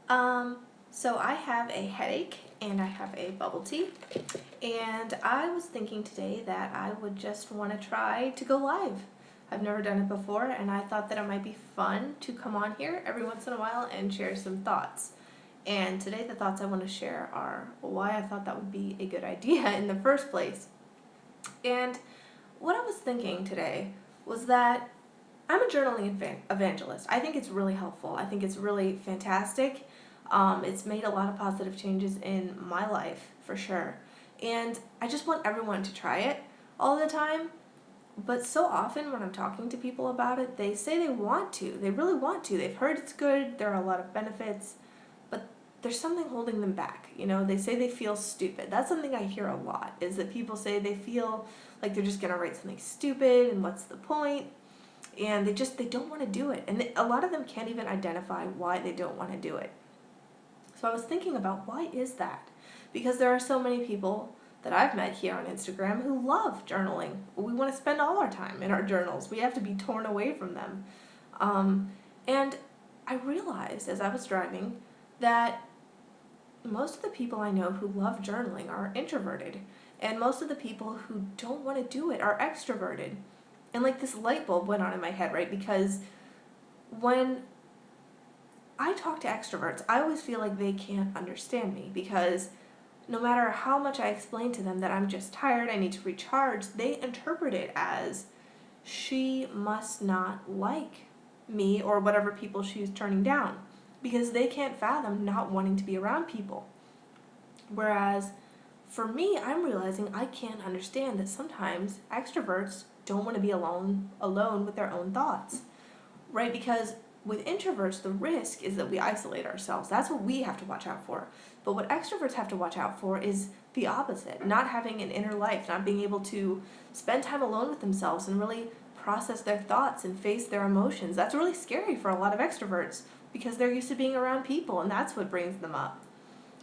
Um, so I have a headache and I have a bubble tea, and I was thinking today that I would just want to try to go live. I've never done it before, and I thought that it might be fun to come on here every once in a while and share some thoughts. And today, the thoughts I want to share are why I thought that would be a good idea in the first place. And what I was thinking today was that I'm a journaling evangelist. I think it's really helpful. I think it's really fantastic. It's made a lot of positive changes in my life, for sure. And I just want everyone to try it all the time. But so often when I'm talking to people about it, they say they want to. They really want to. They've heard it's good, there are a lot of benefits, but there's something holding them back. They say they feel stupid. That's something I hear a lot, is that people say they feel like they're just going to write something stupid and what's the point? And they don't want to do it. And a lot of them can't even identify why they don't want to do it. So I was thinking about, why is that? Because there are so many people that I've met here on Instagram who love journaling. We want to spend all our time in our journals. We have to be torn away from them. And I realized as I was driving that most of the people I know who love journaling are introverted. And most of the people who don't want to do it are extroverted. And like this light bulb went on in my head, right? Because when I talk to extroverts, I always feel like they can't understand me, because no matter how much I explain to them that I'm just tired, I need to recharge, they interpret it as she must not like me or whatever people she's turning down, because they can't fathom not wanting to be around people. Whereas for me, I'm realizing I can't understand that sometimes extroverts don't want to be alone with their own thoughts, right? Because with introverts, the risk is that we isolate ourselves. That's what we have to watch out for. But what extroverts have to watch out for is the opposite, not having an inner life, not being able to spend time alone with themselves and really process their thoughts and face their emotions. That's really scary for a lot of extroverts, because they're used to being around people, and that's what brings them up.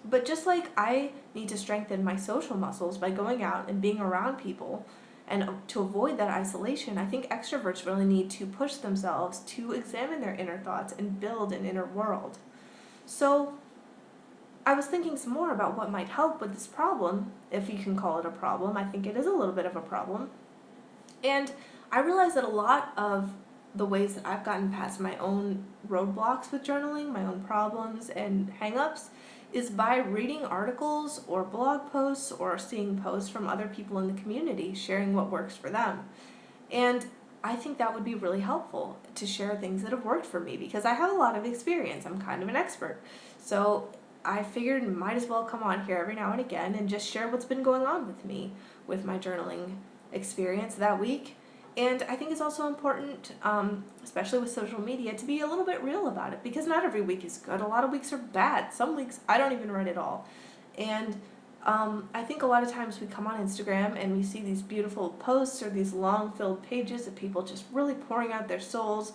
But just like I need to strengthen my social muscles by going out and being around people, and to avoid that isolation, I think extroverts really need to push themselves to examine their inner thoughts and build an inner world. So I was thinking some more about what might help with this problem, if you can call it a problem. I think it is a little bit of a problem. And I realized that a lot of the ways that I've gotten past my own roadblocks with journaling, my own problems and hangups, is by reading articles or blog posts or seeing posts from other people in the community sharing what works for them. And I think that would be really helpful to share things that have worked for me, because I have a lot of experience. I'm kind of an expert. So I figured might as well come on here every now and again and just share what's been going on with me with my journaling experience that week. And I think it's also important, especially with social media, to be a little bit real about it, because not every week is good. A lot of weeks are bad. Some weeks I don't even write at all. And I think a lot of times we come on Instagram and we see these beautiful posts or these long filled pages of people just really pouring out their souls,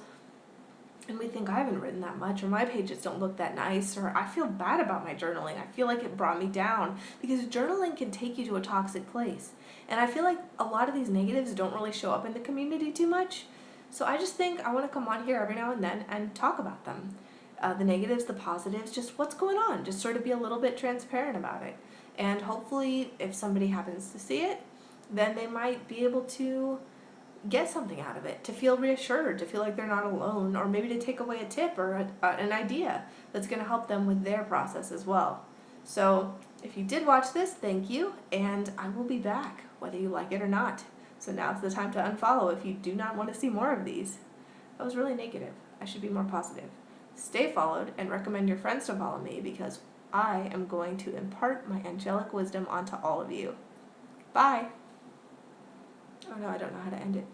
and we think, I haven't written that much, or my pages don't look that nice, or I feel bad about my journaling. I feel like it brought me down, because journaling can take you to a toxic place. And I feel like a lot of these negatives don't really show up in the community too much. So I just think I want to come on here every now and then and talk about them. The negatives, the positives, just what's going on. Just sort of be a little bit transparent about it. And hopefully, if somebody happens to see it, then they might be able to get something out of it, to feel reassured, to feel like they're not alone, or maybe to take away a tip or an idea that's going to help them with their process as well. So if you did watch this, thank you, and I will be back, whether you like it or not. So now's the time to unfollow if you do not want to see more of these. That was really negative. I should be more positive. Stay followed and recommend your friends to follow me, because I am going to impart my angelic wisdom onto all of you. Bye! Oh no, I don't know how to end it.